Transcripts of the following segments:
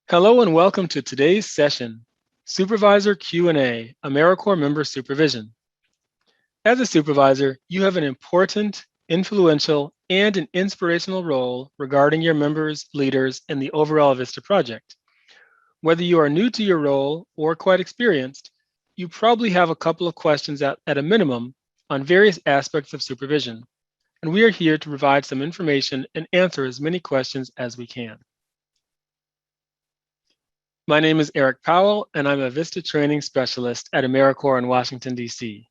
Hello and welcome to today's session, Supervisor Q&A, AmeriCorps Member Supervision. As a supervisor, you have an important, influential, and an inspirational role regarding your members, leaders, and the overall VISTA project. Whether you are new to your role or quite experienced, you probably have a couple of questions at a minimum on various aspects of supervision, and we are here to provide some information and answer as many questions as we can. My name is Eric Powell, and I'm a VISTA training specialist at AmeriCorps in Washington, D.C.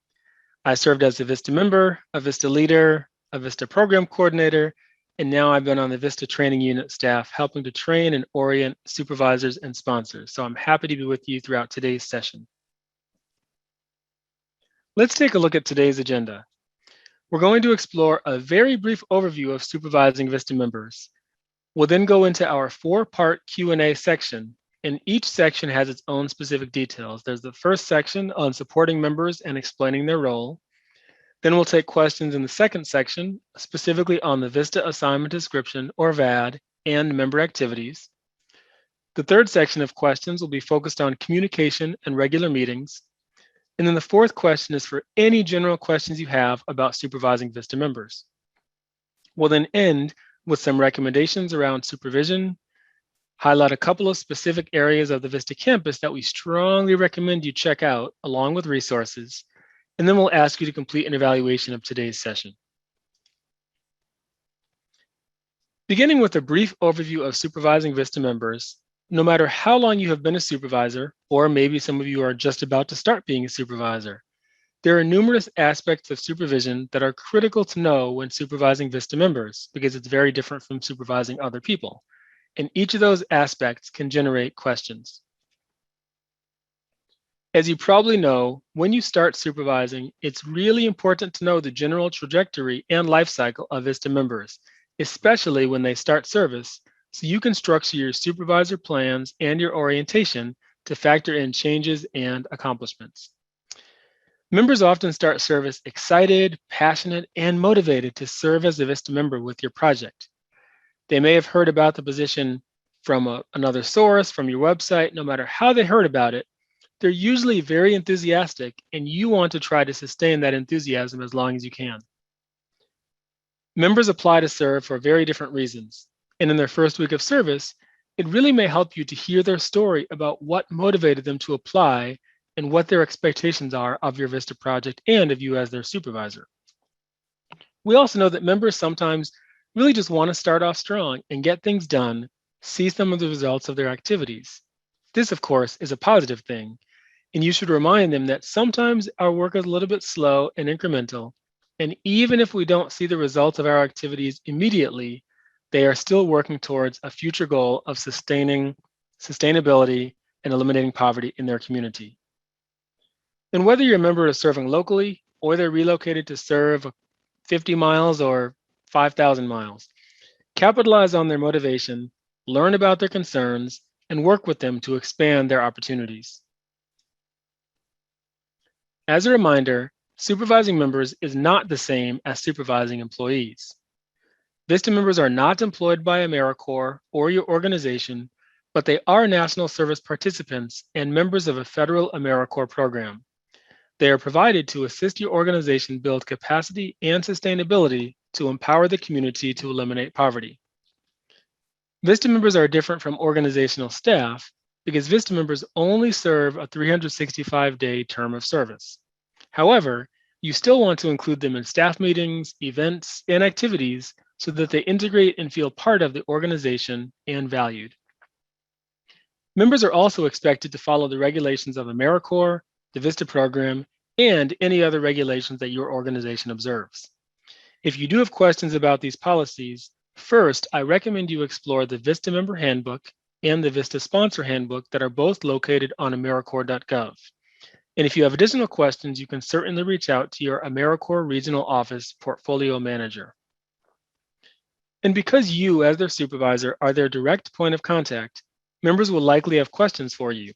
I served as a VISTA member, a VISTA leader, a VISTA program coordinator, and now I've been on the VISTA training unit staff, helping to train and orient supervisors and sponsors. So I'm happy to be with you throughout today's session. Let's take a look at today's agenda. We're going to explore a very brief overview of supervising VISTA members. We'll then go into our four-part Q&A section, and each section has its own specific details. There's the first section on supporting members and explaining their role. Then we'll take questions in the second section, specifically on the VISTA assignment description, or VAD, and member activities. The third section of questions will be focused on communication and regular meetings. And then the fourth question is for any general questions you have about supervising VISTA members. We'll then end with some recommendations around supervision, highlight a couple of specific areas of the VISTA campus that we strongly recommend you check out, along with resources, and then we'll ask you to complete an evaluation of today's session. Beginning with a brief overview of supervising VISTA members, no matter how long you have been a supervisor, or maybe some of you are just about to start being a supervisor, there are numerous aspects of supervision that are critical to know when supervising VISTA members, because it's very different from supervising other people. And each of those aspects can generate questions. As you probably know, when you start supervising, it's really important to know the general trajectory and life cycle of VISTA members, especially when they start service, so you can structure your supervisor plans and your orientation to factor in changes and accomplishments. Members often start service excited, passionate, and motivated to serve as a VISTA member with your project. They may have heard about the position from another source, from your website. No matter how they heard about it, they're usually very enthusiastic, and you want to try to sustain that enthusiasm as long as you can. Members apply to serve for very different reasons, and in their first week of service, it really may help you to hear their story about what motivated them to apply and what their expectations are of your VISTA project and of you as their supervisor. We also know that members sometimes really just want to start off strong and get things done, see some of the results of their activities. This, of course, is a positive thing, and you should remind them that sometimes our work is a little bit slow and incremental, and even if we don't see the results of our activities immediately, they are still working towards a future goal of sustainability and eliminating poverty in their community. And whether your member is serving locally or they're relocated to serve 50 miles or 5,000 miles. Capitalize on their motivation, learn about their concerns, and work with them to expand their opportunities. As a reminder, supervising members is not the same as supervising employees. VISTA members are not employed by AmeriCorps or your organization, but they are national service participants and members of a federal AmeriCorps program. They are provided to assist your organization build capacity and sustainability to empower the community to eliminate poverty. VISTA members are different from organizational staff because VISTA members only serve a 365-day term of service. However, you still want to include them in staff meetings, events, and activities so that they integrate and feel part of the organization and valued. Members are also expected to follow the regulations of AmeriCorps, the VISTA program, and any other regulations that your organization observes. If you do have questions about these policies, first, I recommend you explore the VISTA Member Handbook and the VISTA Sponsor Handbook that are both located on AmeriCorps.gov. And if you have additional questions, you can certainly reach out to your AmeriCorps Regional Office Portfolio Manager. And because you, as their supervisor, are their direct point of contact, members will likely have questions for you.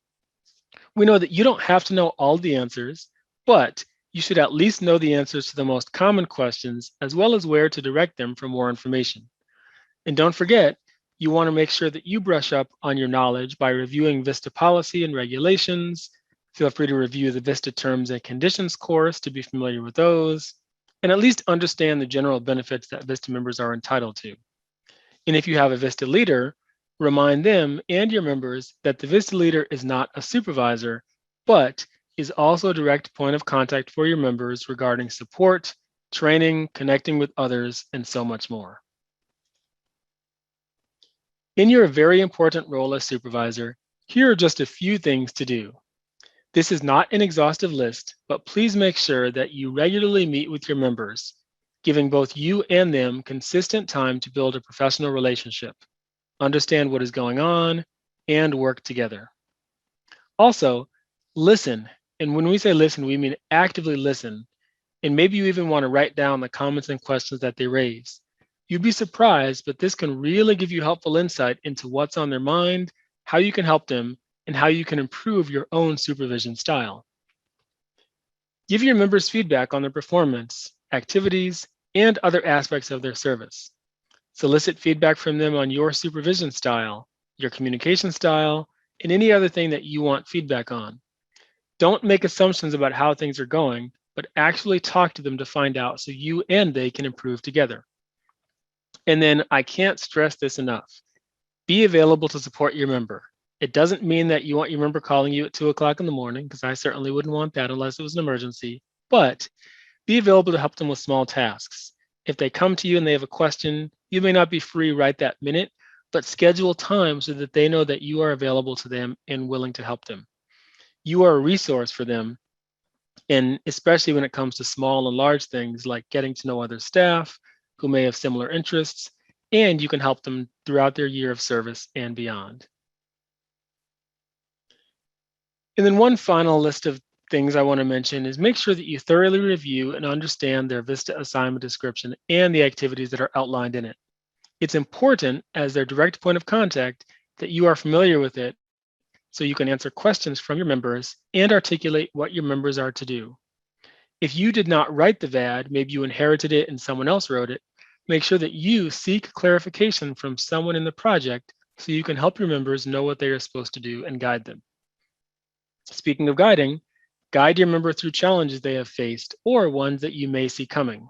We know that you don't have to know all the answers, but you should at least know the answers to the most common questions, as well as where to direct them for more information. And don't forget, You want to make sure that you brush up on your knowledge by reviewing VISTA policy and regulations. Feel free to review the VISTA terms and conditions course to be familiar with those, and at least understand the general benefits that VISTA members are entitled to. And if you have a VISTA leader, remind them and your members that the VISTA leader is not a supervisor, but is also a direct point of contact for your members regarding support, training, connecting with others, and so much more. In your very important role as supervisor, here are just a few things to do. This is not an exhaustive list, but please make sure that you regularly meet with your members, giving both you and them consistent time to build a professional relationship, understand what is going on, and work together. Also, listen. And when we say listen, we mean actively listen. And maybe you even want to write down the comments and questions that they raise. You'd be surprised, but this can really give you helpful insight into what's on their mind, how you can help them, and how you can improve your own supervision style. Give your members feedback on their performance, activities, and other aspects of their service. Solicit feedback from them on your supervision style, your communication style, and any other thing that you want feedback on. Don't make assumptions about how things are going, but actually talk to them to find out so you and they can improve together. And then I can't stress this enough. Be available to support your member. It doesn't mean that you want your member calling you at 2 o'clock in the morning, because I certainly wouldn't want that unless it was an emergency, but be available to help them with small tasks. If they come to you and they have a question, you may not be free right that minute, but schedule time so that they know that you are available to them and willing to help them. You are a resource for them, and especially when it comes to small and large things like getting to know other staff who may have similar interests, and you can help them throughout their year of service and beyond. And then one final list of things I want to mention is make sure that you thoroughly review and understand their VISTA assignment description and the activities that are outlined in it. It's important, as their direct point of contact, that you are familiar with it so you can answer questions from your members and articulate what your members are to do. If you did not write the VAD, maybe you inherited it and someone else wrote it, make sure that you seek clarification from someone in the project so you can help your members know what they are supposed to do and guide them. Speaking of guiding, guide your member through challenges they have faced or ones that you may see coming.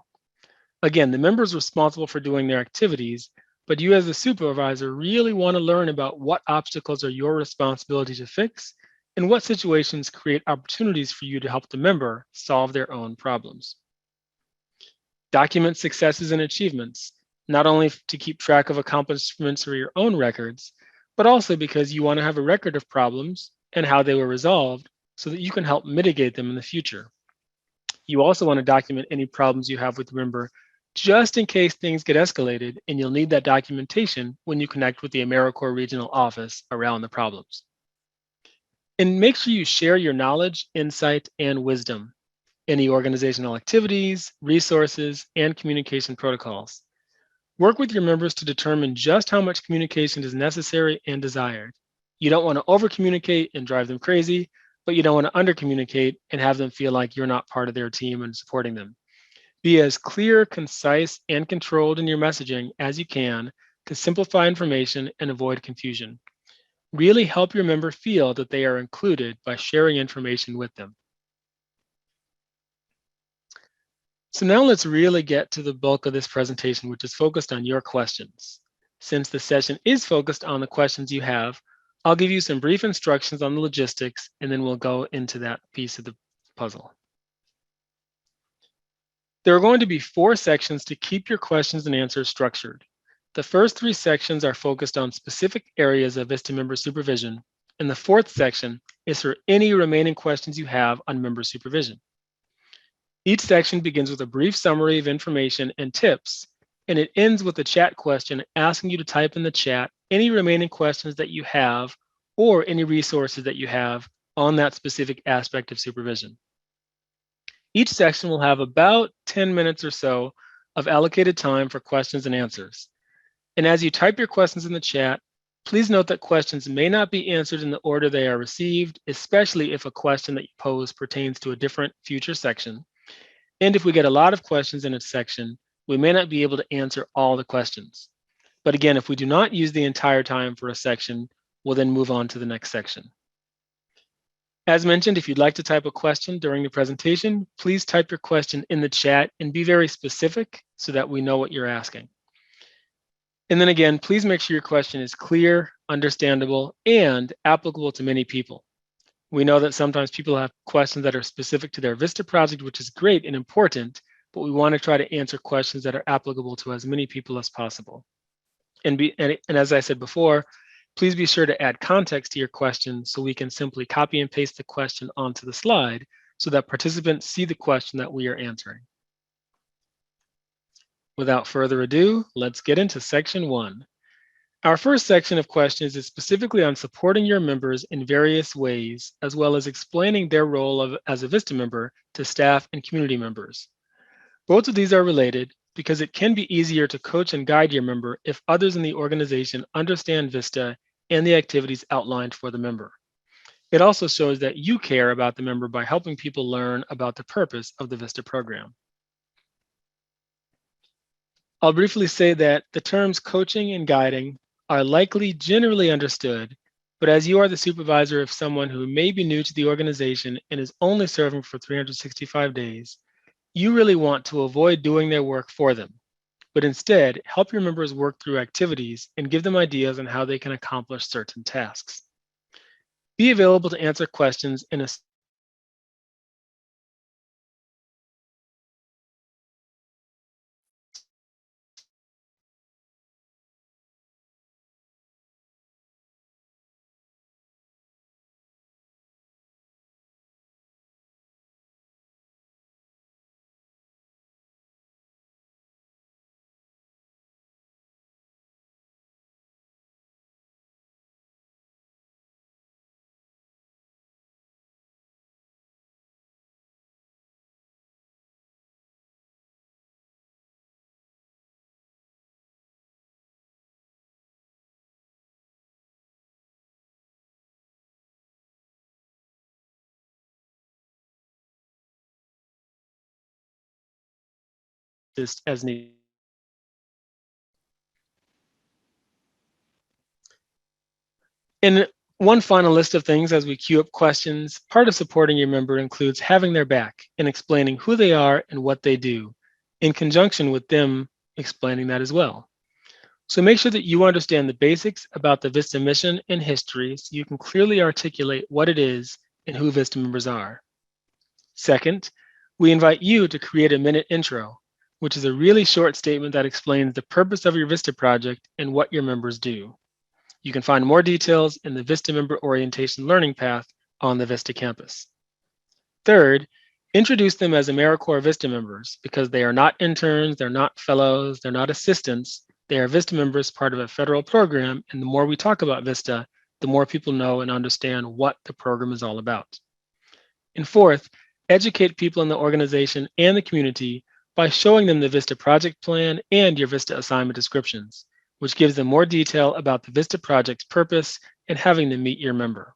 Again, the member is responsible for doing their activities, but you as a supervisor really want to learn about what obstacles are your responsibility to fix and what situations create opportunities for you to help the member solve their own problems. Document successes and achievements, not only to keep track of accomplishments for your own records, but also because you want to have a record of problems and how they were resolved so that you can help mitigate them in the future. You also want to document any problems you have with the member just in case things get escalated, and you'll need that documentation when you connect with the AmeriCorps regional office around the problems. And make sure you share your knowledge, insight, and wisdom, any organizational activities, resources, and communication protocols. Work with your members to determine just how much communication is necessary and desired. You don't want to over-communicate and drive them crazy, but you don't want to under-communicate and have them feel like you're not part of their team and supporting them. Be as clear, concise, and controlled in your messaging as you can to simplify information and avoid confusion. Really help your member feel that they are included by sharing information with them. So now let's really get to the bulk of this presentation, which is focused on your questions. Since the session is focused on the questions you have, I'll give you some brief instructions on the logistics, and then we'll go into that piece of the puzzle. There are going to be 4 sections to keep your questions and answers structured. The first 3 sections are focused on specific areas of VISTA member supervision, and the 4th section is for any remaining questions you have on member supervision. Each section begins with a brief summary of information and tips, and it ends with a chat question asking you to type in the chat any remaining questions that you have or any resources that you have on that specific aspect of supervision. Each section will have about 10 minutes or so of allocated time for questions and answers. And as you type your questions in the chat, please note that questions may not be answered in the order they are received, especially if a question that you pose pertains to a different future section. And if we get a lot of questions in a section, we may not be able to answer all the questions. But again, if we do not use the entire time for a section, we'll then move on to the next section. As mentioned, if you'd like to type a question during the presentation, please type your question in the chat and be very specific so that we know what you're asking. And then again, please make sure your question is clear, understandable, and applicable to many people. We know that sometimes people have questions that are specific to their VISTA project, which is great and important, but we want to try to answer questions that are applicable to as many people as possible. And as I said before, please be sure to add context to your question so we can simply copy and paste the question onto the slide so that participants see the question that we are answering. Without further ado, let's get into section 1. Our first section of questions is specifically on supporting your members in various ways, as well as explaining their role as a VISTA member to staff and community members. Both of these are related because it can be easier to coach and guide your member if others in the organization understand VISTA and the activities outlined for the member. It also shows that you care about the member by helping people learn about the purpose of the VISTA program. I'll briefly say that the terms coaching and guiding are likely generally understood, but as you are the supervisor of someone who may be new to the organization and is only serving for 365 days, you really want to avoid doing their work for them, but instead help your members work through activities and give them ideas on how they can accomplish certain tasks. Be available to answer questions in a just as needed. And one final list of things as we queue up questions, part of supporting your member includes having their back and explaining who they are and what they do, in conjunction with them explaining that as well. So make sure that you understand the basics about the VISTA mission and history so you can clearly articulate what it is and who VISTA members are. Second, we invite you to create a minute intro, which is a really short statement that explains the purpose of your VISTA project and what your members do. You can find more details in the VISTA Member Orientation Learning Path on the VISTA campus. Third, introduce them as AmeriCorps VISTA members because they are not interns, they're not fellows, they're not assistants. They are VISTA members, part of a federal program, and the more we talk about VISTA, the more people know and understand what the program is all about. And fourth, educate people in the organization and the community by showing them the VISTA project plan and your VISTA assignment descriptions, which gives them more detail about the VISTA project's purpose and having them meet your member.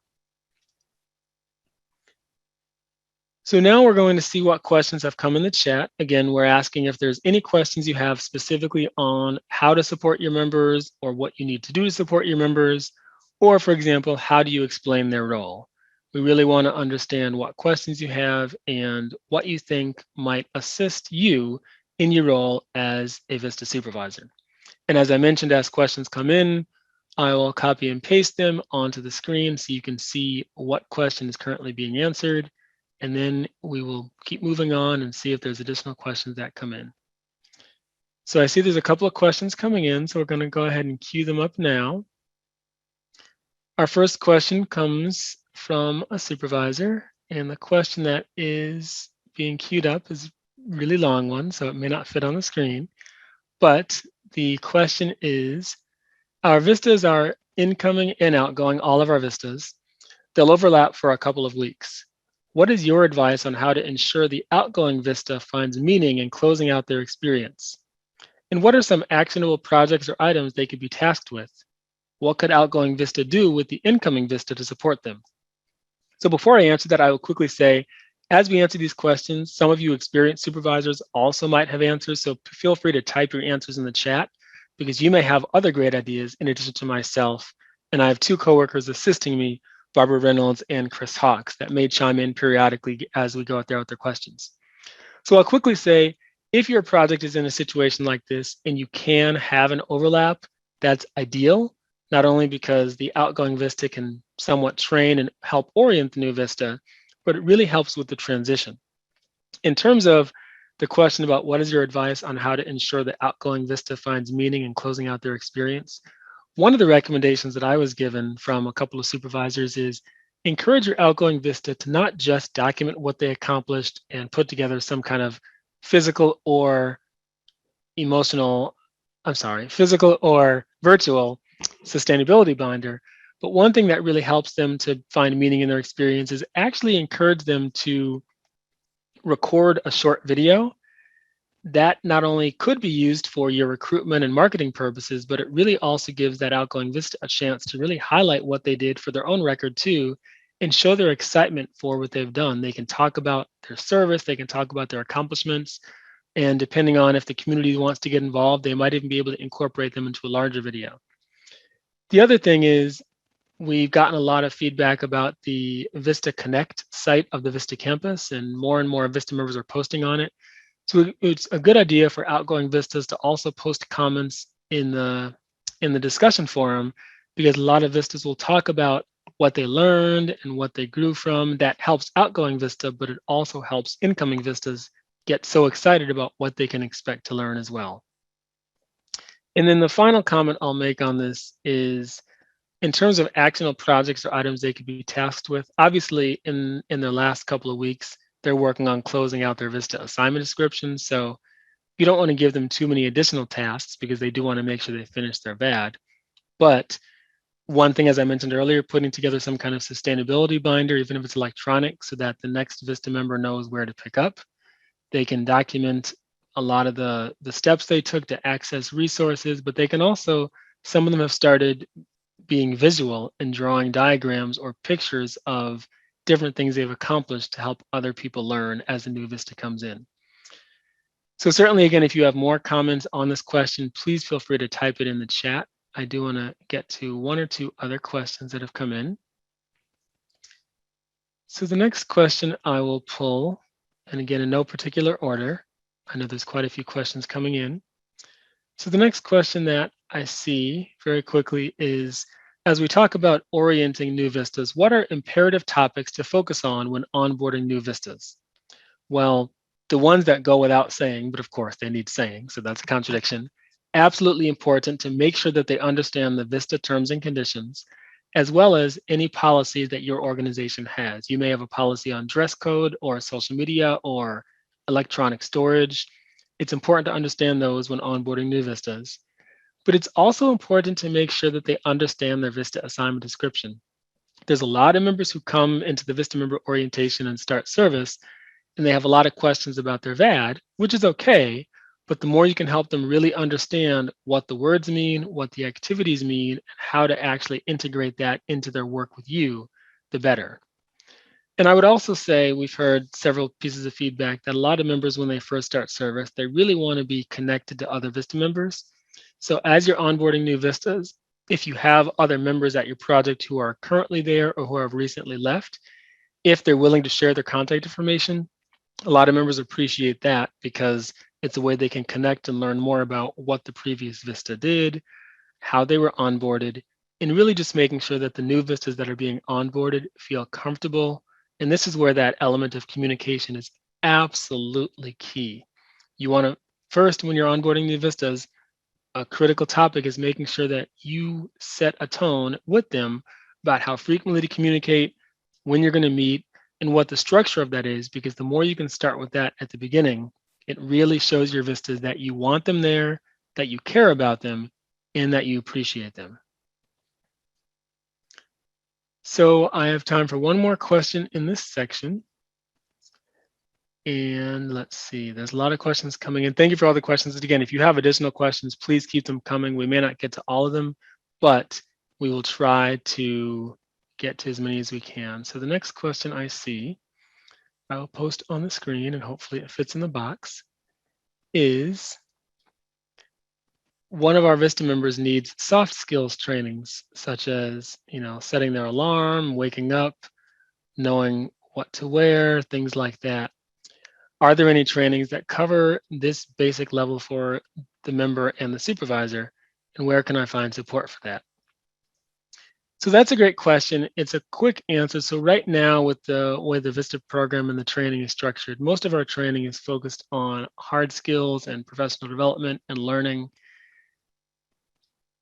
So now we're going to see what questions have come in the chat. Again, we're asking if there's any questions you have specifically on how to support your members or what you need to do to support your members, or for example, how do you explain their role? We really want to understand what questions you have and what you think might assist you in your role as a VISTA supervisor. And as I mentioned, as questions come in, I will copy and paste them onto the screen so you can see what question is currently being answered. And then we will keep moving on and see if there's additional questions that come in. So I see there's a couple of questions coming in, so we're going to go ahead and queue them up now. Our first question comes from a supervisor, and the question that is being queued up is a really long one, so it may not fit on the screen. But the question is, our VISTAs are incoming and outgoing, all of our VISTAs. They'll overlap for a couple of weeks. What is your advice on how to ensure the outgoing VISTA finds meaning in closing out their experience? And what are some actionable projects or items they could be tasked with? What could outgoing VISTA do with the incoming VISTA to support them? So before I answer that, I will quickly say, as we answer these questions, some of you experienced supervisors also might have answers, so feel free to type your answers in the chat because you may have other great ideas in addition to myself. And I have two coworkers assisting me, Barbara Reynolds and Chris Hawks, that may chime in periodically as we go out there with their questions. So I'll quickly say, if your project is in a situation like this and you can have an overlap, that's ideal, not only because the outgoing VISTA can somewhat train and help orient the new VISTA, but it really helps with the transition. In terms of the question about what is your advice on how to ensure that outgoing VISTA finds meaning in closing out their experience, one of the recommendations that I was given from a couple of supervisors is encourage your outgoing VISTA to not just document what they accomplished and put together some kind of physical or physical or virtual sustainability binder. But one thing that really helps them to find meaning in their experience is actually encourage them to record a short video that not only could be used for your recruitment and marketing purposes, but it really also gives that outgoing VISTA a chance to really highlight what they did for their own record too, and show their excitement for what they've done. They can talk about their service, they can talk about their accomplishments, and depending on if the community wants to get involved, they might even be able to incorporate them into a larger video. The other thing is, we've gotten a lot of feedback about the VISTA Connect site of the VISTA campus, and more VISTA members are posting on it. So it's a good idea for outgoing VISTAs to also post comments in the discussion forum, because a lot of VISTAs will talk about what they learned and what they grew from. That helps outgoing VISTA, but it also helps incoming VISTAs get so excited about what they can expect to learn as well. And then the final comment I'll make on this is, in terms of actionable projects or items they could be tasked with, obviously in their last couple of weeks, they're working on closing out their VISTA assignment descriptions. So you don't want to give them too many additional tasks because they do want to make sure they finish their VAD. But one thing, as I mentioned earlier, putting together some kind of sustainability binder, even if it's electronic, so that the next VISTA member knows where to pick up. They can document a lot of the steps they took to access resources, but they can also, some of them have started being visual and drawing diagrams or pictures of different things they've accomplished to help other people learn as the new VISTA comes in. So certainly, again, if you have more comments on this question, please feel free to type it in the chat. I do want to get to one or two other questions that have come in. So the next question I will pull, and again, in no particular order. I know there's quite a few questions coming in. So the next question that I see very quickly is, as we talk about orienting new VISTAs, what are imperative topics to focus on when onboarding new VISTAs? Well, the ones that go without saying, but of course they need saying, so that's a contradiction. Absolutely important to make sure that they understand the VISTA terms and conditions, as well as any policies that your organization has. You may have a policy on dress code or social media or electronic storage. It's important to understand those when onboarding new VISTAs. But it's also important to make sure that they understand their VISTA assignment description. There's a lot of members who come into the VISTA member orientation and start service, and they have a lot of questions about their VAD, which is okay, but the more you can help them really understand what the words mean, what the activities mean, and how to actually integrate that into their work with you, the better. And I would also say, we've heard several pieces of feedback that a lot of members, when they first start service, they really want to be connected to other VISTA members. So as you're onboarding new VISTAs, if you have other members at your project who are currently there or who have recently left, if they're willing to share their contact information, a lot of members appreciate that, because it's a way they can connect and learn more about what the previous VISTA did, how they were onboarded, and really just making sure that the new VISTAs that are being onboarded feel comfortable. And this is where that element of communication is absolutely key. You want to, first, when you're onboarding new VISTAs, a critical topic is making sure that you set a tone with them about how frequently to communicate, when you're going to meet, and what the structure of that is, because the more you can start with that at the beginning, it really shows your VISTAs that you want them there, that you care about them, and that you appreciate them. So I have time for one more question in this section. And let's see, there's a lot of questions coming in. Thank you for all the questions. And again, if you have additional questions, please keep them coming. We may not get to all of them, but we will try to get to as many as we can. So the next question I see, I will post on the screen and hopefully it fits in the box, is one of our VISTA members needs soft skills trainings, such as, setting their alarm, waking up, knowing what to wear, things like that. Are there any trainings that cover this basic level for the member and the supervisor? And where can I find support for that? So that's a great question. It's a quick answer. So right now, with the way the VISTA program and the training is structured, most of our training is focused on hard skills and professional development and learning.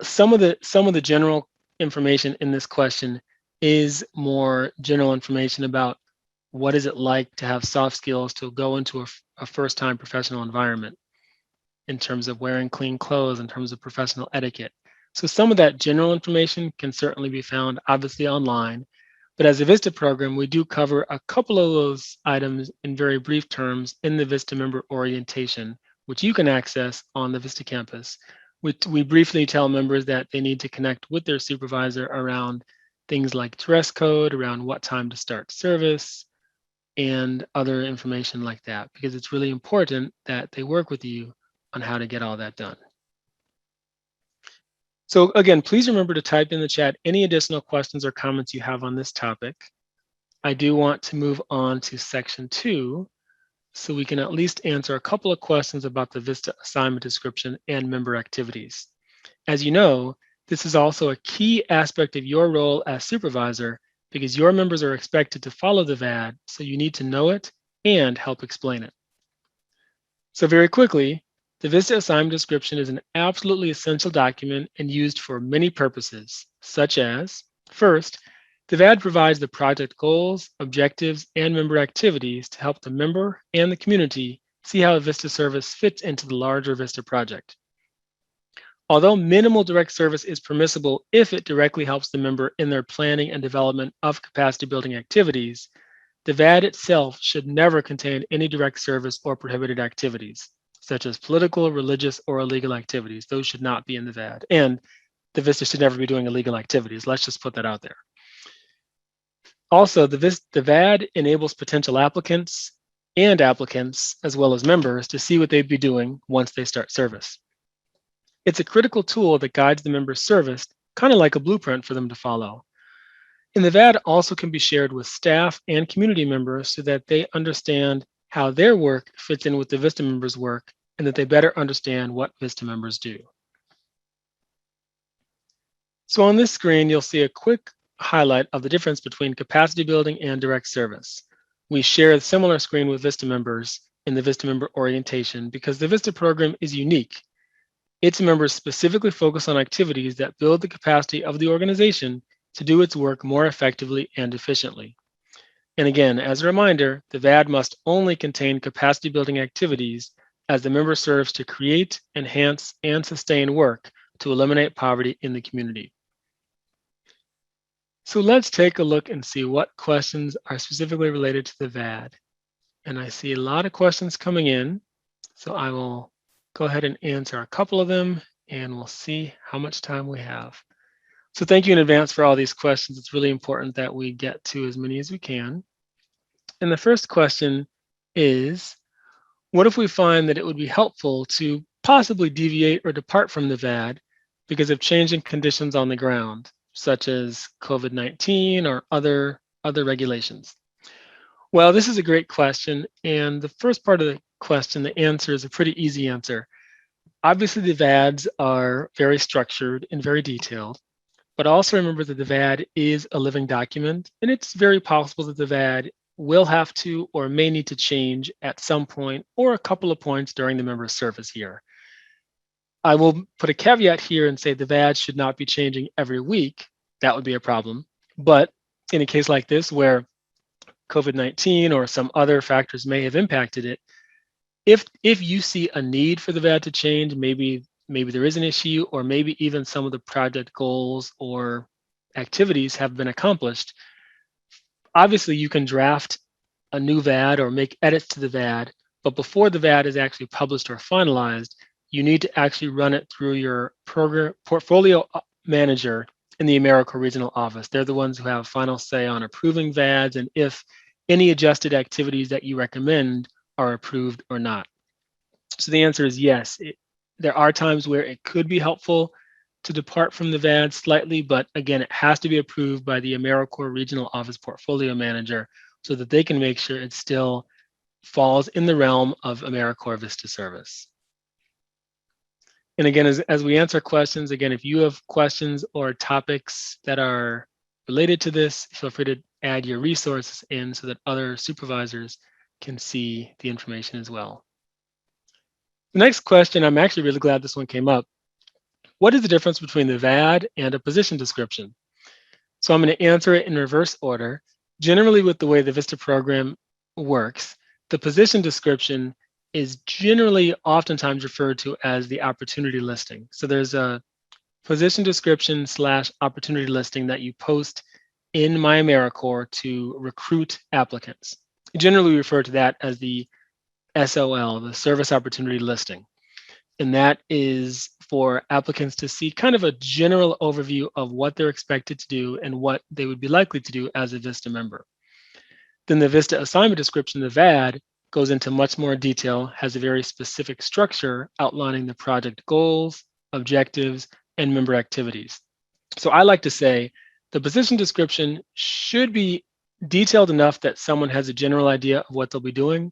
Some of the general information in this question is more general information about what is it like to have soft skills to go into a first-time professional environment in terms of wearing clean clothes, in terms of professional etiquette. So some of that general information can certainly be found obviously online, but as a VISTA program, we do cover a couple of those items in very brief terms in the VISTA member orientation, which you can access on the VISTA campus. We briefly tell members that they need to connect with their supervisor around things like dress code, around what time to start service, and other information like that, because it's really important that they work with you on how to get all that done. So again, please remember to type in the chat any additional questions or comments you have on this topic. I do want to move on to section 2, so we can at least answer a couple of questions about the VISTA assignment description and member activities. As you know, this is also a key aspect of your role as supervisor, because your members are expected to follow the VAD, so you need to know it and help explain it. So very quickly, the VISTA assignment description is an absolutely essential document and used for many purposes, such as, first, the VAD provides the project goals, objectives, and member activities to help the member and the community see how a VISTA service fits into the larger VISTA project. Although minimal direct service is permissible if it directly helps the member in their planning and development of capacity building activities, the VAD itself should never contain any direct service or prohibited activities, such as political, religious, or illegal activities. Those should not be in the VAD. And the VISTA should never be doing illegal activities. Let's just put that out there. Also, the VAD enables potential applicants and applicants, as well as members, to see what they'd be doing once they start service. It's a critical tool that guides the member's service, kind of like a blueprint for them to follow. And the VAD also can be shared with staff and community members so that they understand how their work fits in with the VISTA members' work and that they better understand what VISTA members do. So on this screen, you'll see a quick highlight of the difference between capacity building and direct service. We share a similar screen with VISTA members in the VISTA member orientation because the VISTA program is unique. Its members specifically focus on activities that build the capacity of the organization to do its work more effectively and efficiently. And again, as a reminder, the VAD must only contain capacity building activities as the member serves to create, enhance, and sustain work to eliminate poverty in the community. So let's take a look and see what questions are specifically related to the VAD. And I see a lot of questions coming in, so I will go ahead and answer a couple of them, and we'll see how much time we have. So thank you in advance for all these questions. It's really important that we get to as many as we can. And the first question is, what if we find that it would be helpful to possibly deviate or depart from the VAD because of changing conditions on the ground, such as COVID-19 or other regulations? Well, this is a great question. And the first part of the question, the answer is a pretty easy answer. Obviously, the VADs are very structured and very detailed, but also remember that the VAD is a living document, and it's very possible that the VAD will have to or may need to change at some point or a couple of points during the member's service year. I will put a caveat here and say the VAD should not be changing every week. That would be a problem. But in a case like this where COVID-19 or some other factors may have impacted it, if you see a need for the VAD to change, maybe there is an issue, or maybe even some of the project goals or activities have been accomplished, obviously you can draft a new VAD or make edits to the VAD, but before the VAD is actually published or finalized, you need to actually run it through your program portfolio manager in the AmeriCorps regional office. They're the ones who have final say on approving VADs and if any adjusted activities that you recommend are approved or not. So the answer is yes. There are times where it could be helpful to depart from the VAD slightly, but again, it has to be approved by the AmeriCorps Regional Office Portfolio Manager so that they can make sure it still falls in the realm of AmeriCorps VISTA service. And again, as we answer questions, again, if you have questions or topics that are related to this, feel free to add your resources in so that other supervisors can see the information as well. The next question, I'm actually really glad this one came up. What is the difference between the VAD and a position description? So I'm going to answer it in reverse order. Generally, with the way the VISTA program works, the position description is generally oftentimes referred to as the opportunity listing. So there's a position description / opportunity listing that you post in My AmeriCorps to recruit applicants. Generally, we refer to that as the SOL, the Service Opportunity Listing. And that is for applicants to see kind of a general overview of what they're expected to do and what they would be likely to do as a VISTA member. Then the VISTA assignment description, the VAD, goes into much more detail, has a very specific structure outlining the project goals, objectives, and member activities. So I like to say the position description should be detailed enough that someone has a general idea of what they'll be doing,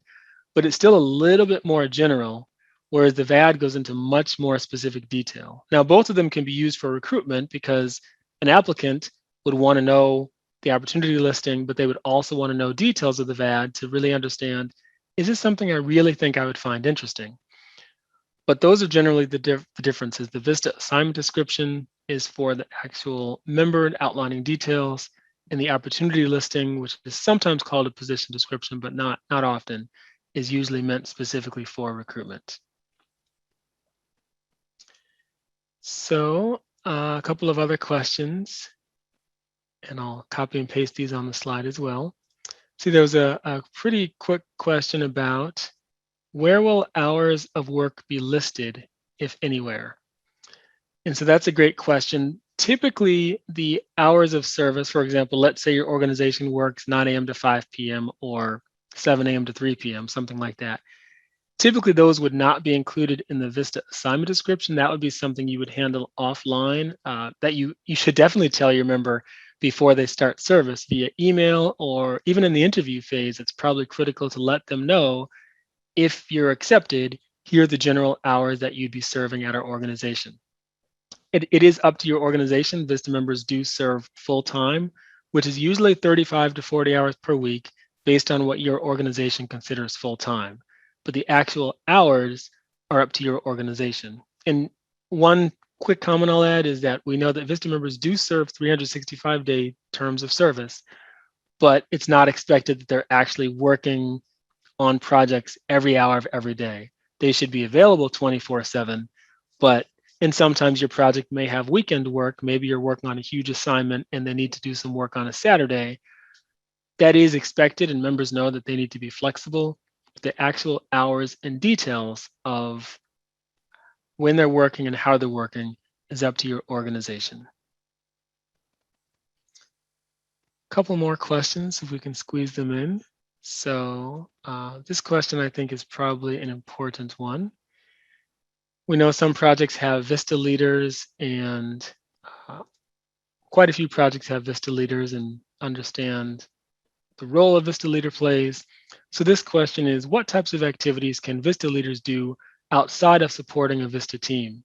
but it's still a little bit more general, whereas the VAD goes into much more specific detail. Now, both of them can be used for recruitment because an applicant would want to know the opportunity listing, but they would also want to know details of the VAD to really understand, is this something I really think I would find interesting? But those are generally the differences. The VISTA assignment description is for the actual member outlining details, and the opportunity listing, which is sometimes called a position description, but not often, is usually meant specifically for recruitment. So a couple of other questions, and I'll copy and paste these on the slide as well. See, there was a pretty quick question about where will hours of work be listed, if anywhere? And so that's a great question. Typically, the hours of service, for example, let's say your organization works 9 a.m. to 5 p.m. or 7 a.m. to 3 p.m., something like that. Typically, those would not be included in the VISTA assignment description. That would be something you would handle offline that you should definitely tell your member before they start service via email, or even in the interview phase. It's probably critical to let them know, if you're accepted, here are the general hours that you'd be serving at our organization. It is up to your organization. VISTA members do serve full-time, which is usually 35 to 40 hours per week based on what your organization considers full-time. But the actual hours are up to your organization. And one quick comment I'll add is that we know that VISTA members do serve 365-day terms of service, but it's not expected that they're actually working on projects every hour of every day. They should be available 24/7, and sometimes your project may have weekend work. Maybe you're working on a huge assignment and they need to do some work on a Saturday. That is expected, and members know that they need to be flexible. The actual hours and details of when they're working and how they're working is up to your organization. A couple more questions, if we can squeeze them in. So this question, I think, is probably an important one. We know some projects have VISTA leaders, and quite a few projects have VISTA leaders and understand the role a VISTA leader plays. So this question is, what types of activities can VISTA leaders do outside of supporting a VISTA team?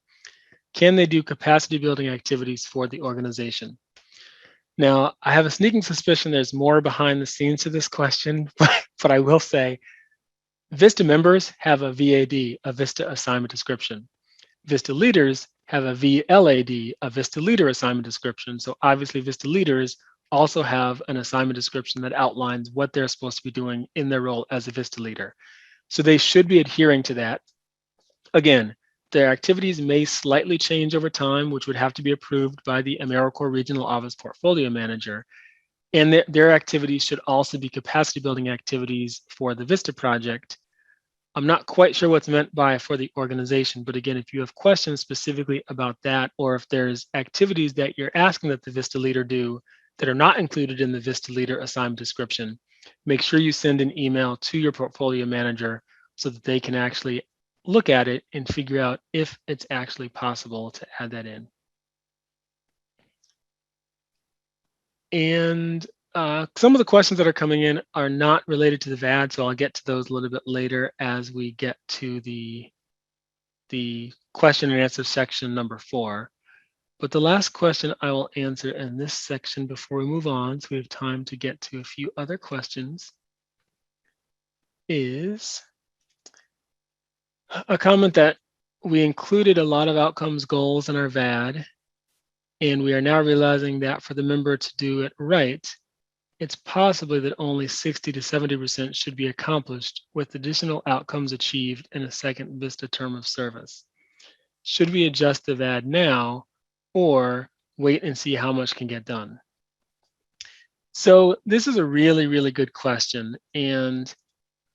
Can they do capacity building activities for the organization? Now, I have a sneaking suspicion there's more behind the scenes to this question, but I will say VISTA members have a VAD, a VISTA assignment description. VISTA leaders have a VLAD, a VISTA leader assignment description. So obviously VISTA leaders also have an assignment description that outlines what they're supposed to be doing in their role as a VISTA leader. So they should be adhering to that. Again, their activities may slightly change over time, which would have to be approved by the AmeriCorps Regional Office Portfolio Manager. And their activities should also be capacity building activities for the VISTA project. I'm not quite sure what's meant by for the organization, but again, if you have questions specifically about that, or if there's activities that you're asking that the VISTA leader do that are not included in the VISTA leader assignment description, make sure you send an email to your portfolio manager so that they can actually look at it and figure out if it's actually possible to add that in. And some of the questions that are coming in are not related to the VAD, so I'll get to those a little bit later as we get to the question and answer section number 4. But the last question I will answer in this section before we move on, so we have time to get to a few other questions, is a comment that we included a lot of outcomes goals in our VAD, and we are now realizing that for the member to do it right, it's possibly that only 60 to 70% should be accomplished with additional outcomes achieved in a second VISTA term of service. Should we adjust the VAD now or wait and see how much can get done? So this is a really, really good question, and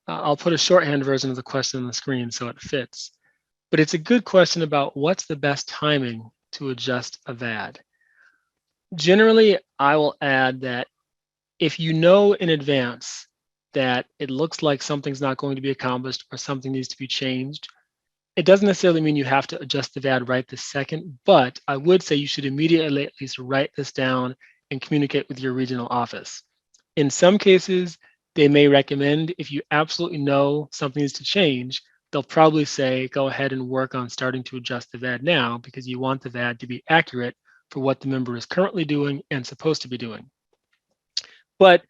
I'll put a shorthand version of the question on the screen so it fits. But it's a good question about what's the best timing to adjust a VAD. Generally, I will add that if you know in advance that it looks like something's not going to be accomplished or something needs to be changed, it doesn't necessarily mean you have to adjust the VAD right this second, but I would say you should immediately at least write this down and communicate with your regional office. In some cases, they may recommend, if you absolutely know something needs to change, they'll probably say, go ahead and work on starting to adjust the VAD now because you want the VAD to be accurate for what the member is currently doing and supposed to be doing. But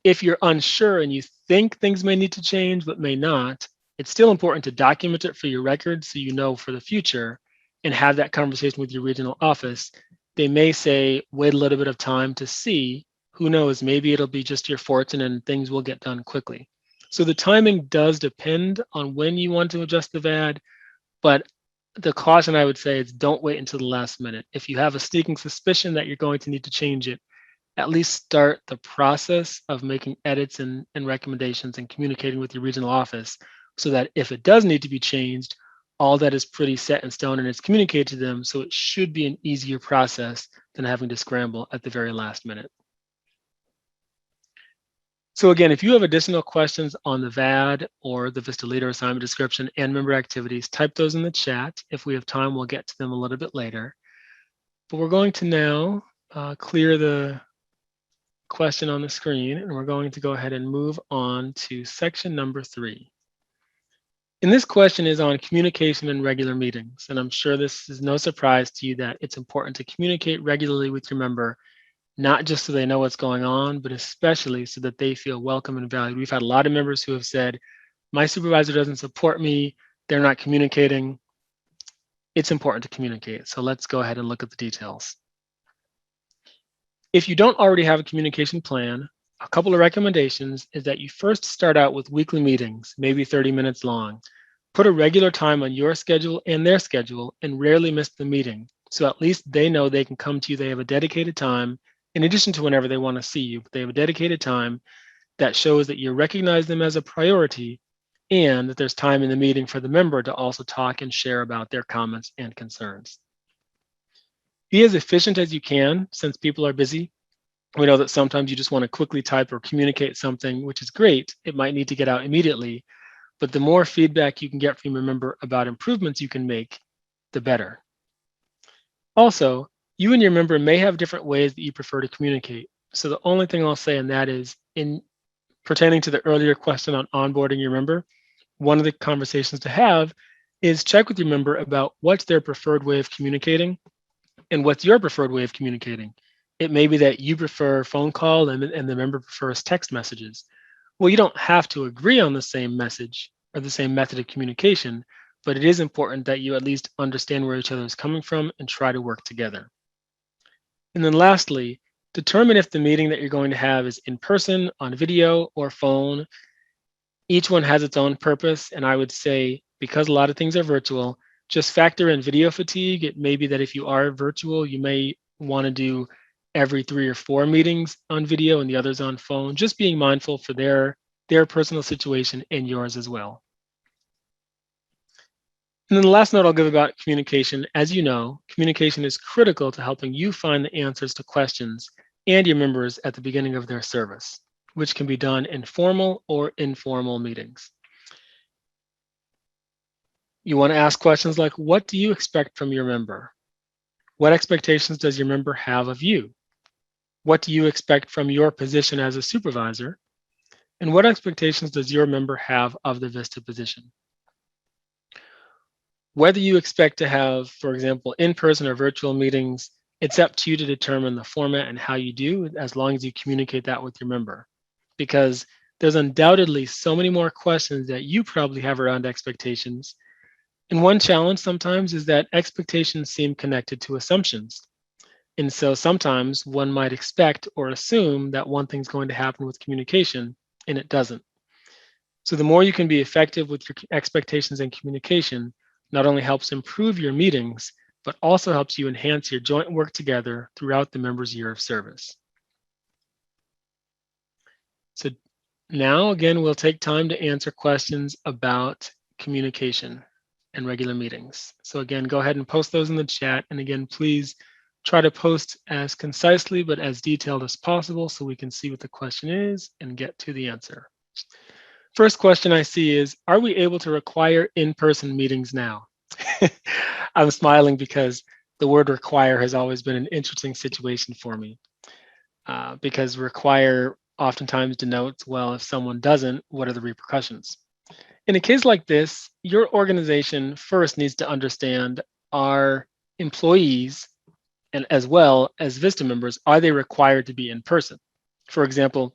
if you're unsure and you think things may need to change but may not, it's still important to document it for your records so you know for the future and have that conversation with your regional office. They may say, wait a little bit of time to see. Who knows, maybe it'll be just your fortune and things will get done quickly. So the timing does depend on when you want to adjust the VAD, but the caution I would say is don't wait until the last minute. If you have a sneaking suspicion that you're going to need to change it, at least start the process of making edits and recommendations and communicating with your regional office so that if it does need to be changed, all that is pretty set in stone and it's communicated to them, so it should be an easier process than having to scramble at the very last minute. So again, if you have additional questions on the VAD or the VISTA leader assignment description and member activities, type those in the chat. If we have time, we'll get to them a little bit later. But we're going to now clear the question on the screen, and we're going to go ahead and move on to section number 3. And this question is on communication in regular meetings. And I'm sure this is no surprise to you that it's important to communicate regularly with your member, not just so they know what's going on, but especially so that they feel welcome and valued. We've had a lot of members who have said, my supervisor doesn't support me, they're not communicating. It's important to communicate. So let's go ahead and look at the details. If you don't already have a communication plan, a couple of recommendations is that you first start out with weekly meetings, maybe 30 minutes long. Put a regular time on your schedule and their schedule and rarely miss the meeting. So at least they know they can come to you. They have a dedicated time in addition to whenever they want to see you, but they have a dedicated time that shows that you recognize them as a priority and that there's time in the meeting for the member to also talk and share about their comments and concerns. Be as efficient as you can since people are busy. We know that sometimes you just want to quickly type or communicate something, which is great. It might need to get out immediately, but the more feedback you can get from a member about improvements you can make, the better. Also, you and your member may have different ways that you prefer to communicate. So the only thing I'll say in that is, in pertaining to the earlier question on onboarding your member, one of the conversations to have is check with your member about what's their preferred way of communicating and what's your preferred way of communicating. It may be that you prefer phone call and the member prefers text messages. Well, you don't have to agree on the same message or the same method of communication, but it is important that you at least understand where each other is coming from and try to work together. And then lastly, determine if the meeting that you're going to have is in person, on video, or phone. Each one has its own purpose, and I would say, because a lot of things are virtual, just factor in video fatigue. It may be that if you are virtual, you may want to do every 3 or 4 meetings on video and the others on phone, just being mindful for their personal situation and yours as well. And then the last note I'll give about communication, as you know, communication is critical to helping you find the answers to questions and your members at the beginning of their service, which can be done in formal or informal meetings. You want to ask questions like, what do you expect from your member? What expectations does your member have of you? What do you expect from your position as a supervisor? And what expectations does your member have of the VISTA position? Whether you expect to have, for example, in-person or virtual meetings, it's up to you to determine the format and how you do, as long as you communicate that with your member. Because there's undoubtedly so many more questions that you probably have around expectations. And one challenge sometimes is that expectations seem connected to assumptions. And so sometimes one might expect or assume that one thing's going to happen with communication, and it doesn't. So the more you can be effective with your expectations and communication, not only helps improve your meetings, but also helps you enhance your joint work together throughout the member's year of service. So now, again, we'll take time to answer questions about communication and regular meetings. So again, go ahead and post those in the chat. And again, please try to post as concisely but as detailed as possible so we can see what the question is and get to the answer. First question I see is, are we able to require in-person meetings now? I'm smiling because the word require has always been an interesting situation for me, because require oftentimes denotes, well, if someone doesn't, what are the repercussions? In a case like this, your organization first needs to understand, are employees and as well as VISTA members, are they required to be in person? For example,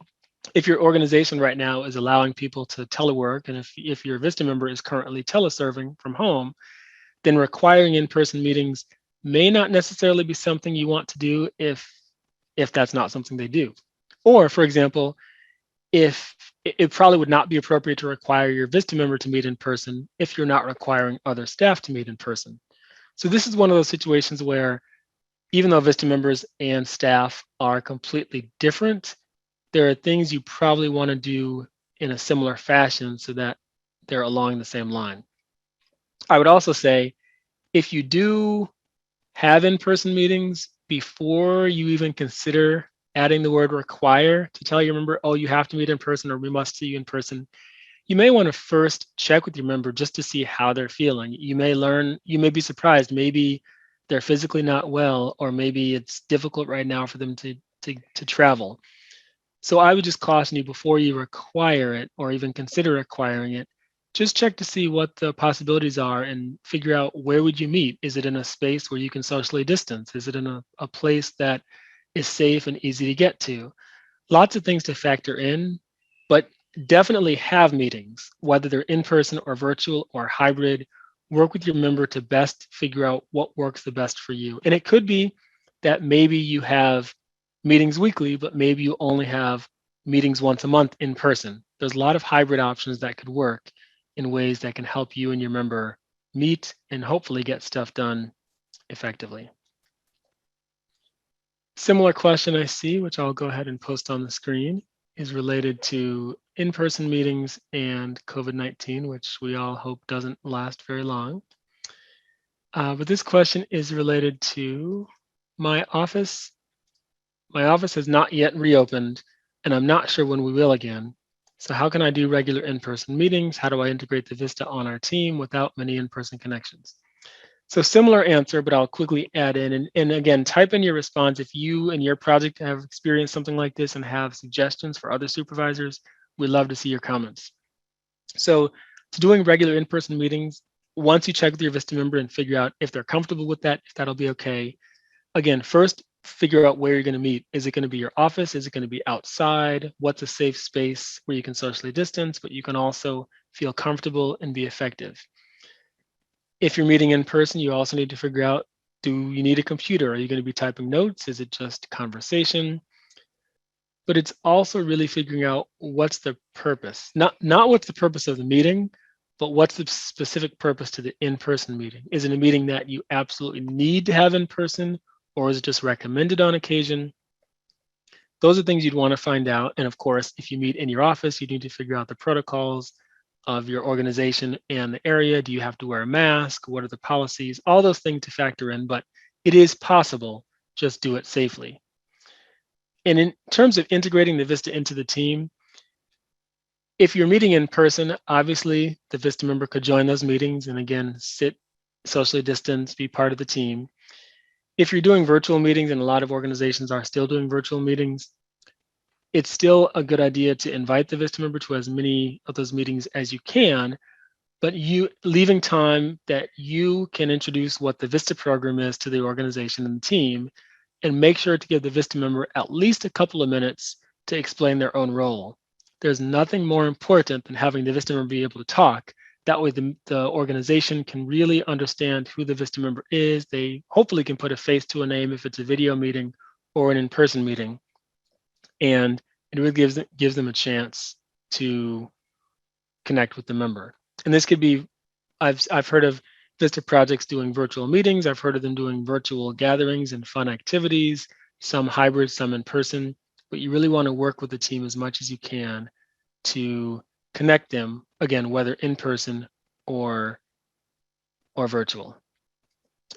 if your organization right now is allowing people to telework, and if your VISTA member is currently teleserving from home, then requiring in-person meetings may not necessarily be something you want to do if that's not something they do. Or, for example, if it probably would not be appropriate to require your VISTA member to meet in person if you're not requiring other staff to meet in person. So this is one of those situations where even though VISTA members and staff are completely different, there are things you probably want to do in a similar fashion so that they're along the same line. I would also say, if you do have in-person meetings, before you even consider adding the word require to tell your member, oh, you have to meet in person or we must see you in person, you may want to first check with your member just to see how they're feeling. You may be surprised. Maybe they're physically not well, or maybe it's difficult right now for them to travel. So I would just caution you, before you require it or even consider requiring it, just check to see what the possibilities are and figure out, where would you meet? Is it in a space where you can socially distance? Is it in a place that is safe and easy to get to? Lots of things to factor in, but definitely have meetings, whether they're in person or virtual or hybrid. Work with your member to best figure out what works the best for you. And it could be that maybe you have meetings weekly, but maybe you only have meetings once a month in person. There's a lot of hybrid options that could work in ways that can help you and your member meet and hopefully get stuff done effectively. Similar question I see, which I'll go ahead and post on the screen, is related to in-person meetings and COVID-19, which we all hope doesn't last very long. But this question is related to my office. My office has not yet reopened, and I'm not sure when we will again. So how can I do regular in-person meetings? How do I integrate the VISTA on our team without many in-person connections? So similar answer, but I'll quickly add in, and again, type in your response if you and your project have experienced something like this and have suggestions for other supervisors. We'd love to see your comments. So to doing regular in-person meetings, once you check with your VISTA member and figure out if they're comfortable with that, if that'll be okay, again, first figure out where you're going to meet. Is it going to be your office? Is it going to be outside? What's a safe space where you can socially distance, but you can also feel comfortable and be effective? If you're meeting in person, you also need to figure out, do you need a computer? Are you going to be typing notes? Is it just conversation? But it's also really figuring out, what's the purpose? Not what's the purpose of the meeting, but what's the specific purpose to the in-person meeting? Is it a meeting that you absolutely need to have in person, or is it just recommended on occasion? Those are things you'd want to find out. And of course, if you meet in your office, you need to figure out the protocols of your organization and the area. Do you have to wear a mask? What are the policies? All those things to factor in, but it is possible. Just do it safely. And in terms of integrating the VISTA into the team, If you're meeting in person, obviously the VISTA member could join those meetings and again, sit socially distanced, be part of the team. If you're doing virtual meetings, and a lot of organizations are still doing virtual meetings, it's still a good idea to invite the VISTA member to as many of those meetings as you can, but you leaving time that you can introduce what the VISTA program is to the organization and the team, and make sure to give the VISTA member at least a couple of minutes to explain their own role. There's nothing more important than having the VISTA member be able to talk. That way the organization can really understand who the VISTA member is. They hopefully can put a face to a name if it's a video meeting or an in-person meeting. And it really gives them a chance to connect with the member. And this could be, I've heard of VISTA projects doing virtual meetings. I've heard of them doing virtual gatherings and fun activities, some hybrid, some in person. But you really want to work with the team as much as you can to connect them, again, whether in person or virtual.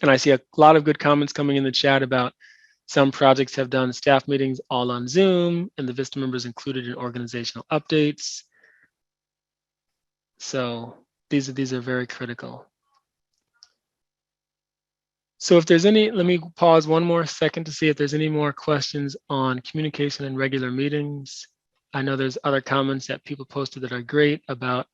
And I see a lot of good comments coming in the chat about some projects have done staff meetings all on Zoom, and the VISTA members included in organizational updates. So these are very critical. So if there's any, let me pause one more second to see if there's any more questions on communication and regular meetings. I know there's other comments that people posted that are great about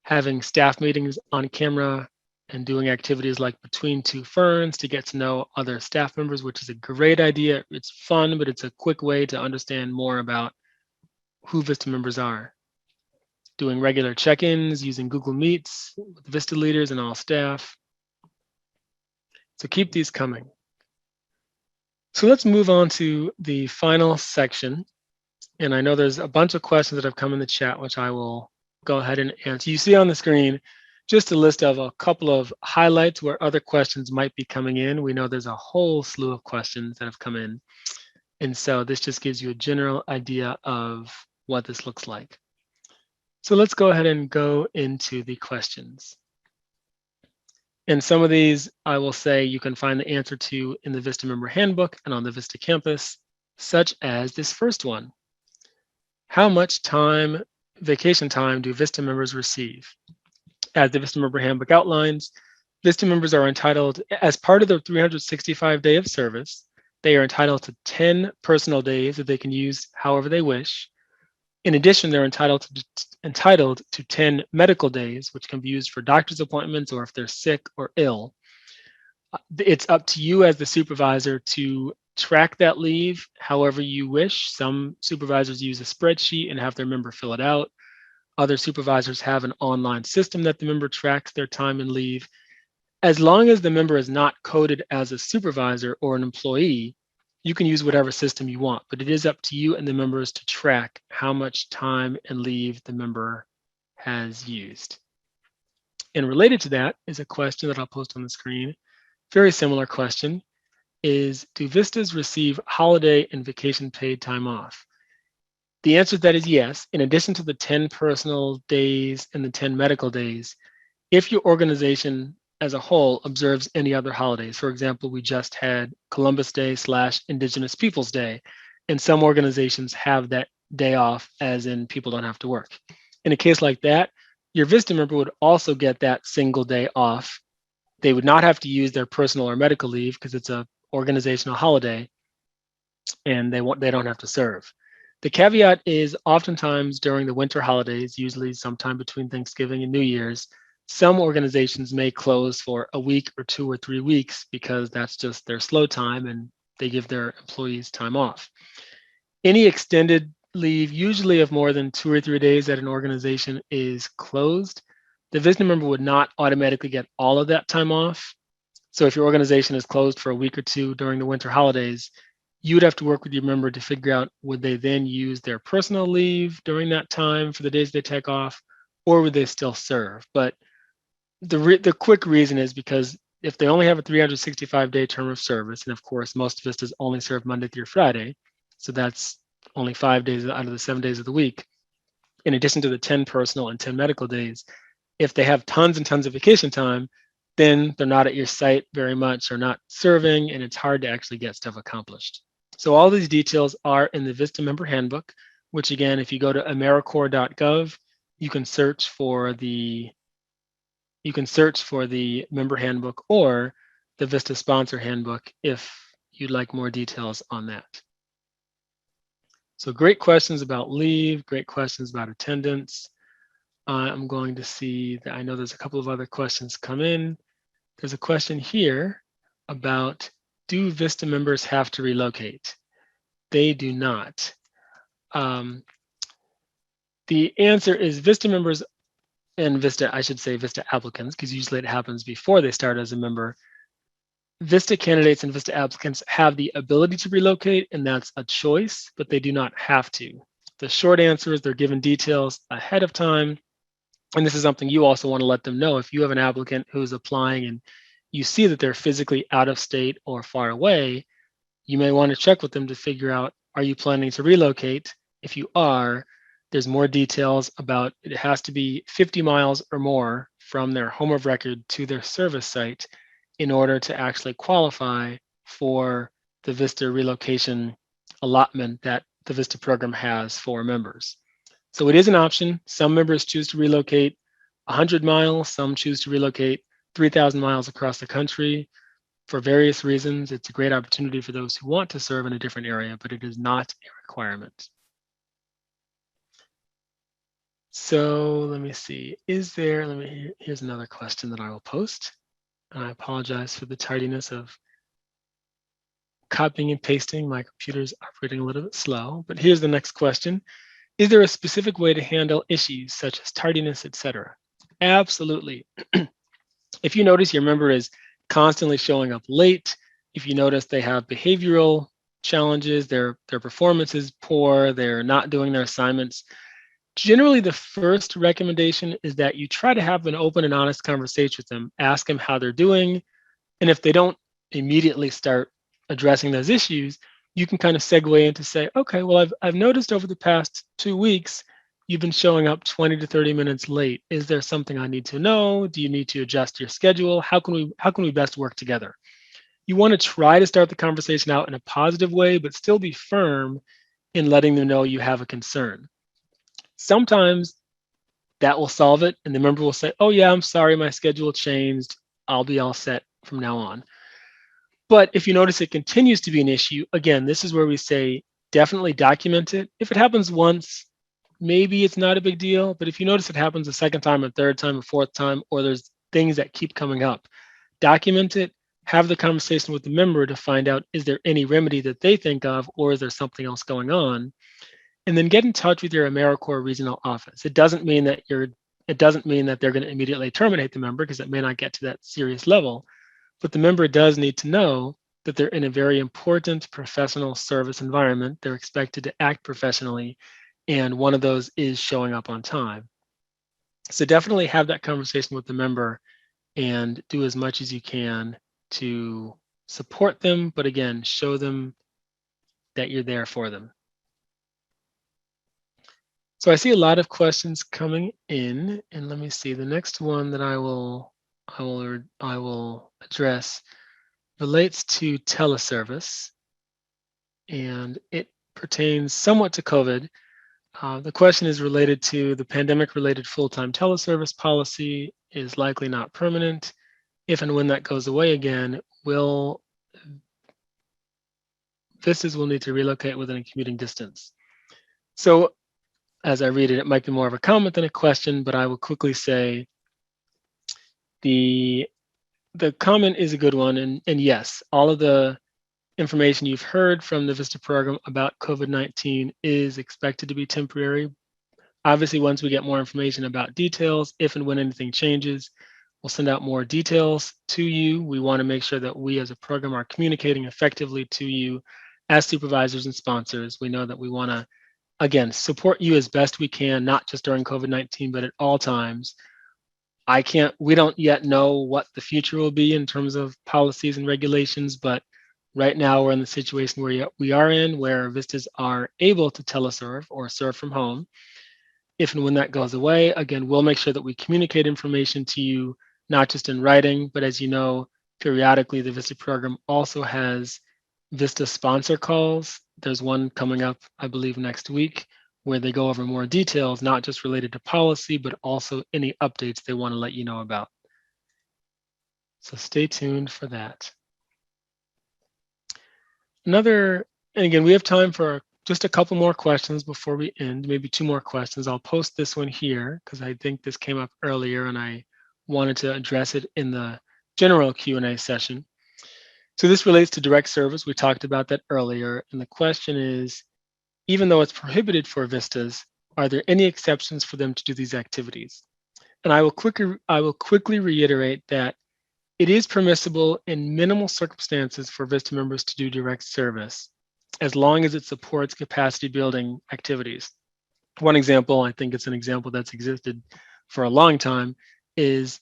having staff meetings on camera and doing activities like between two ferns to get to know other staff members, which is a great idea. It's fun, but it's a quick way to understand more about who VISTA members are. Doing regular check-ins, using Google Meets with VISTA leaders and all staff. So keep these coming. So let's move on to the final section. And I know there's a bunch of questions that have come in the chat, which I will go ahead and answer. You see on the screen just a list of a couple of highlights where other questions might be coming in. We know there's a whole slew of questions that have come in. And so this just gives you a general idea of what this looks like. So let's go ahead and go into the questions. And some of these, I will say you can find the answer to in the VISTA member handbook and on the VISTA campus, such as this first one. How much time, vacation time, do VISTA members receive? As the VISTA member handbook outlines, VISTA members are entitled, as part of their 365 day of service, they are entitled to 10 personal days that they can use however they wish. In addition, they're entitled to 10 medical days, which can be used for doctor's appointments or if they're sick or ill. It's up to you as the supervisor to track that leave however you wish. Some supervisors use a spreadsheet and have their member fill it out. Other supervisors have an online system that the member tracks their time and leave. As long as the member is not coded as a supervisor or an employee, you can use whatever system you want, but it is up to you and the members to track how much time and leave the member has used. And related to that is a question that I'll post on the screen. Very similar question is, do VISTAs receive holiday and vacation paid time off? The answer to that is yes. In addition to the 10 personal days and the 10 medical days, if your organization as a whole observes any other holidays. For example, we just had Columbus Day / Indigenous Peoples Day, and some organizations have that day off as in people don't have to work. In a case like that, your VISTA member would also get that single day off. They would not have to use their personal or medical leave because it's an organizational holiday and they don't have to serve. The caveat is oftentimes during the winter holidays, usually sometime between Thanksgiving and New Year's, some organizations may close for a week or 2 or 3 weeks because that's just their slow time and they give their employees time off. Any extended leave, usually of more than 2 or 3 days that an organization is closed, the VISTA member would not automatically get all of that time off. So if your organization is closed for a week or 2 during the winter holidays, you would have to work with your member to figure out, would they then use their personal leave during that time for the days they take off, or would they still serve? But the quick reason is because if they only have a 365-day term of service, and of course, most VISTAs only serve Monday through Friday, so that's only 5 days out of the 7 days of the week, in addition to the 10 personal and 10 medical days, if they have tons and tons of vacation time, then they're not at your site very much or not serving, and it's hard to actually get stuff accomplished. So all these details are in the VISTA member handbook, which again, if you go to AmeriCorps.gov, you can search for the member handbook or the VISTA sponsor handbook if you'd like more details on that. So great questions about leave, great questions about attendance. I'm going to see that I know there's a couple of other questions come in. There's a question here about, do VISTA members have to relocate? They do not. The answer is VISTA members and VISTA, I should say VISTA applicants, because usually it happens before they start as a member. VISTA candidates and VISTA applicants have the ability to relocate, and that's a choice, but they do not have to. The short answer is they're given details ahead of time. And this is something you also want to let them know. If you have an applicant who's applying and you see that they're physically out of state or far away, you may want to check with them to figure out, are you planning to relocate? If you are, there's more details about it has to be 50 miles or more from their home of record to their service site in order to actually qualify for the VISTA relocation allotment that the VISTA program has for members. So it is an option. Some members choose to relocate 100 miles, some choose to relocate 3,000 miles across the country. For various reasons, it's a great opportunity for those who want to serve in a different area, but it is not a requirement. So let me see, here's another question that I will post. I apologize for the tardiness of copying and pasting. My computer's operating a little bit slow, but here's the next question. Is there a specific way to handle issues such as tardiness, etc.? Absolutely. If you notice your member is constantly showing up late, if you notice they have behavioral challenges, their performance is poor, they're not doing their assignments, generally the first recommendation is that you try to have an open and honest conversation with them, ask them how they're doing, and if they don't immediately start addressing those issues, you can kind of segue into say, okay, well, I've noticed over the past 2 weeks, you've been showing up 20 to 30 minutes late. Is there something I need to know? Do you need to adjust your schedule? How can we best work together? You want to try to start the conversation out in a positive way, but still be firm in letting them know you have a concern. Sometimes that will solve it, and the member will say, oh yeah, I'm sorry, my schedule changed. I'll be all set from now on. But if you notice it continues to be an issue, again, this is where we say definitely document it. If it happens once, maybe it's not a big deal, but if you notice it happens a second time, a third time, a fourth time, or there's things that keep coming up, document it, have the conversation with the member to find out, is there any remedy that they think of, or is there something else going on? And then get in touch with your AmeriCorps regional office. It doesn't mean that they're going to immediately terminate the member, because it may not get to that serious level. But the member does need to know that they're in a very important professional service environment. They're expected to act professionally, and one of those is showing up on time. So definitely have that conversation with the member and do as much as you can to support them, but again, show them that you're there for them. So I see a lot of questions coming in, and let me see, the next one that I will address relates to teleservice, and it pertains somewhat to COVID. The question is related to the pandemic-related full-time teleservice policy is likely not permanent. If and when that goes away again, VISTAs will need to relocate within a commuting distance. So as I read it, it might be more of a comment than a question, but I will quickly say the comment is a good one. And yes, all of the information you've heard from the VISTA program about COVID-19 is expected to be temporary. Obviously, once we get more information about details, if and when anything changes, we'll send out more details to you. We want to make sure that we as a program are communicating effectively to you as supervisors and sponsors. We know that we want to, again, support you as best we can, not just during COVID-19, but at all times. We don't yet know what the future will be in terms of policies and regulations, but right now we're in the situation where we are in, where VISTAs are able to teleserve or serve from home. If and when that goes away, again, we'll make sure that we communicate information to you, not just in writing, but as you know, periodically the VISTA program also has VISTA sponsor calls. There's one coming up, I believe, next week, where they go over more details, not just related to policy, but also any updates they want to let you know about. So stay tuned for that. And again, we have time for just a couple more questions before we end, maybe 2 more questions. I'll post this one here because I think this came up earlier and I wanted to address it in the general Q&A session. So this relates to direct service. We talked about that earlier. And the question is, even though it's prohibited for VISTAs, are there any exceptions for them to do these activities? And I will quickly reiterate that it is permissible in minimal circumstances for VISTA members to do direct service, as long as it supports capacity building activities. One example, I think it's an example that's existed for a long time, is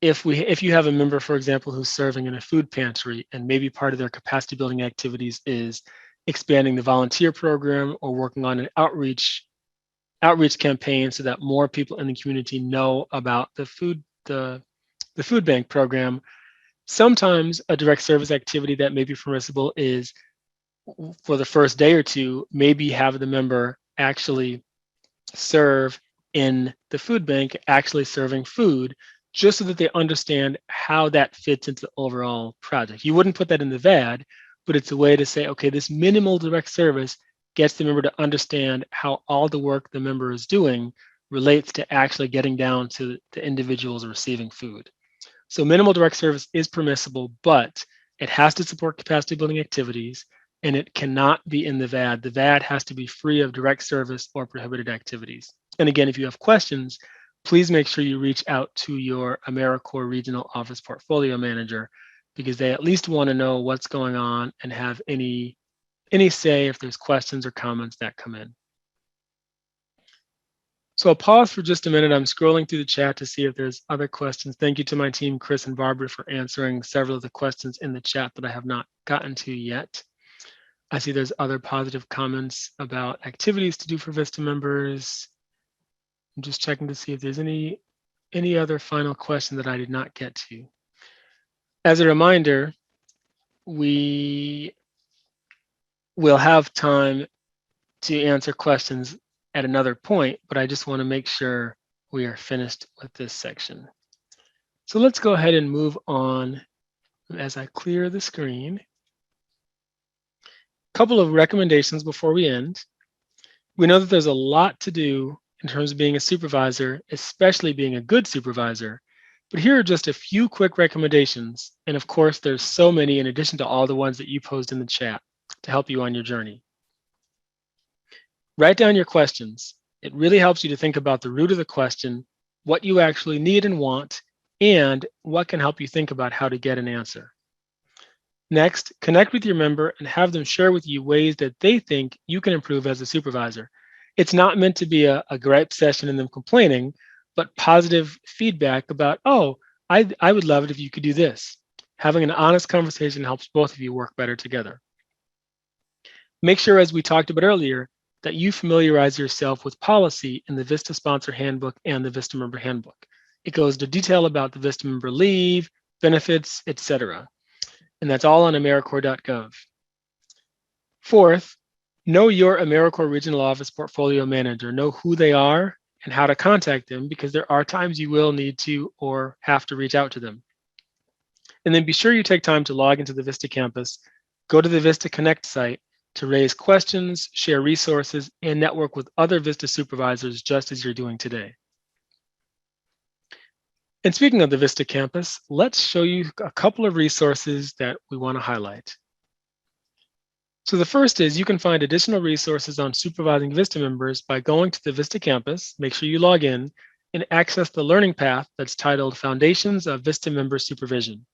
if you have a member, for example, who's serving in a food pantry, and maybe part of their capacity building activities is expanding the volunteer program or working on an outreach campaign so that more people in the community know about the food bank program. Sometimes a direct service activity that may be permissible is, for the first day or two, maybe have the member actually serve in the food bank, actually serving food, just so that they understand how that fits into the overall project. You wouldn't put that in the VAD, but it's a way to say, okay, this minimal direct service gets the member to understand how all the work the member is doing relates to actually getting down to the individuals receiving food. So minimal direct service is permissible, but it has to support capacity building activities, and it cannot be in the VAD. The VAD has to be free of direct service or prohibited activities. And again, if you have questions, please make sure you reach out to your AmeriCorps Regional Office Portfolio Manager, because they at least want to know what's going on and have any say if there's questions or comments that come in. So I'll pause for just a minute. I'm scrolling through the chat to see if there's other questions. Thank you to my team, Chris and Barbara, for answering several of the questions in the chat that I have not gotten to yet. I see there's other positive comments about activities to do for VISTA members. I'm just checking to see if there's any other final question that I did not get to. As a reminder, we will have time to answer questions at another point, but I just want to make sure we are finished with this section. So let's go ahead and move on as I clear the screen. A couple of recommendations before we end. We know that there's a lot to do in terms of being a supervisor, especially being a good supervisor, but here are just a few quick recommendations. And of course, there's so many in addition to all the ones that you posed in the chat to help you on your journey. Write down your questions. It really helps you to think about the root of the question, what you actually need and want, and what can help you think about how to get an answer. Next, connect with your member and have them share with you ways that they think you can improve as a supervisor. It's not meant to be a gripe session and them complaining, but positive feedback about, oh, I would love it if you could do this. Having an honest conversation helps both of you work better together. Make sure, as we talked about earlier, that you familiarize yourself with policy in the VISTA Sponsor Handbook and the VISTA Member Handbook. It goes into detail about the VISTA member leave, benefits, etc. And that's all on AmeriCorps.gov. Fourth, know your AmeriCorps Regional Office Portfolio Manager. Know who they are and how to contact them, because there are times you will need to or have to reach out to them. And then be sure you take time to log into the VISTA campus, go to the VISTA Connect site to raise questions, share resources, and network with other VISTA supervisors just as you're doing today. And speaking of the VISTA campus, let's show you a couple of resources that we want to highlight. So the first is you can find additional resources on supervising VISTA members by going to the VISTA campus, make sure you log in, and access the learning path that's titled Foundations of VISTA Member Supervision.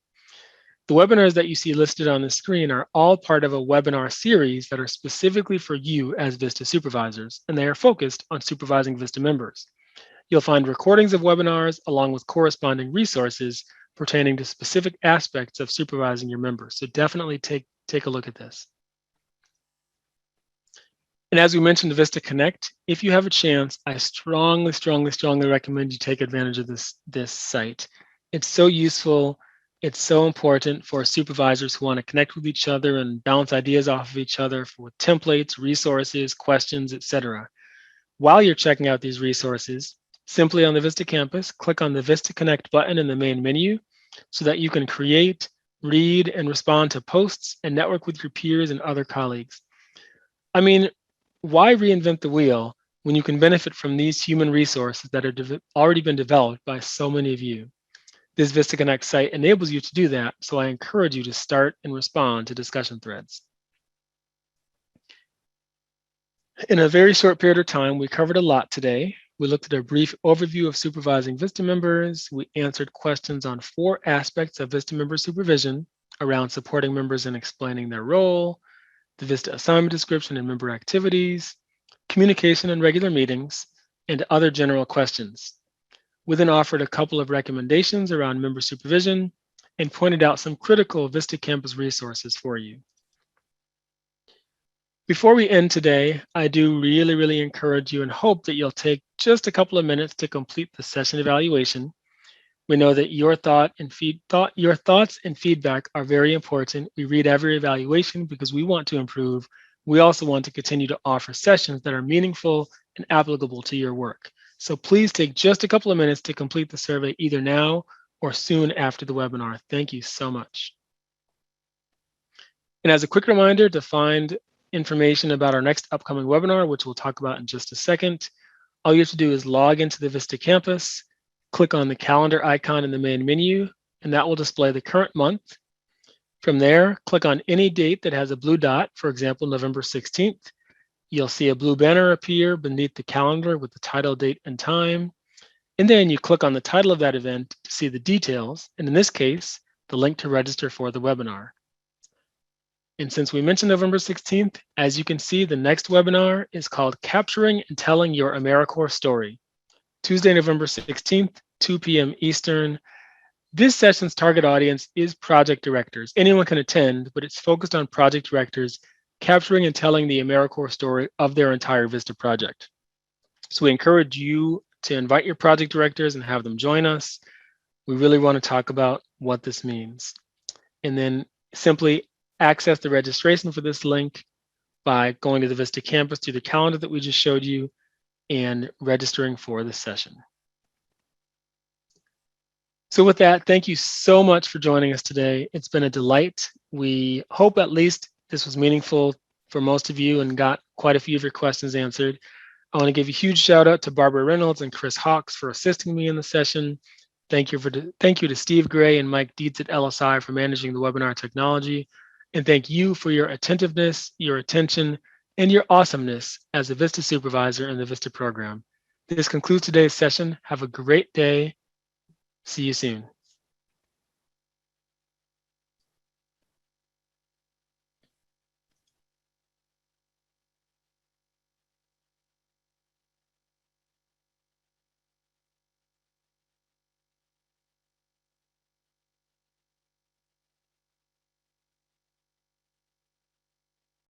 The webinars that you see listed on the screen are all part of a webinar series that are specifically for you as VISTA supervisors, and they are focused on supervising VISTA members. You'll find recordings of webinars along with corresponding resources pertaining to specific aspects of supervising your members. So definitely take a look at this. And as we mentioned, VISTA Connect, if you have a chance, I strongly recommend you take advantage of this site. It's so useful. It's so important for supervisors who want to connect with each other and bounce ideas off of each other with templates, resources, questions, etc. While you're checking out these resources, simply on the VISTA campus, click on the VISTA Connect button in the main menu so that you can create, read, and respond to posts and network with your peers and other colleagues. I mean, why reinvent the wheel when you can benefit from these human resources that are already been developed by so many of you? This VISTA Connect site enables you to do that, so I encourage you to start and respond to discussion threads. In a very short period of time, we covered a lot today. We looked at a brief overview of supervising VISTA members. We answered questions on 4 aspects of VISTA member supervision around supporting members and explaining their role, the VISTA assignment description and member activities, communication and regular meetings, and other general questions. We then offered a couple of recommendations around member supervision and pointed out some critical VISTA campus resources for you. Before we end today, I do really encourage you and hope that you'll take just a couple of minutes to complete the session evaluation. We know that your thoughts and feedback are very important. We read every evaluation because we want to improve. We also want to continue to offer sessions that are meaningful and applicable to your work. So please take just a couple of minutes to complete the survey either now or soon after the webinar. Thank you so much. And as a quick reminder, to find information about our next upcoming webinar, which we'll talk about in just a second, all you have to do is log into the VISTA campus, click on the calendar icon in the main menu, and that will display the current month. From there, click on any date that has a blue dot, for example, November 16th. You'll see a blue banner appear beneath the calendar with the title, date, and time. And then you click on the title of that event to see the details, and in this case, the link to register for the webinar. And since we mentioned November 16th, as you can see, the next webinar is called Capturing and Telling Your AmeriCorps Story. Tuesday, November 16th, 2 p.m. Eastern. This session's target audience is project directors. Anyone can attend, but it's focused on project directors capturing and telling the AmeriCorps story of their entire VISTA project. So we encourage you to invite your project directors and have them join us. We really want to talk about what this means. And then simply access the registration for this link by going to the VISTA campus through the calendar that we just showed you and registering for the session. So with that, thank you so much for joining us today. It's been a delight. We hope at least this was meaningful for most of you and got quite a few of your questions answered. I want to give a huge shout out to Barbara Reynolds and Chris Hawks for assisting me in the session. Thank you to Steve Gray and Mike Dietz at LSI for managing the webinar technology. And thank you for your attentiveness, your attention, and your awesomeness as a VISTA supervisor in the VISTA program. This concludes today's session. Have a great day. See you soon.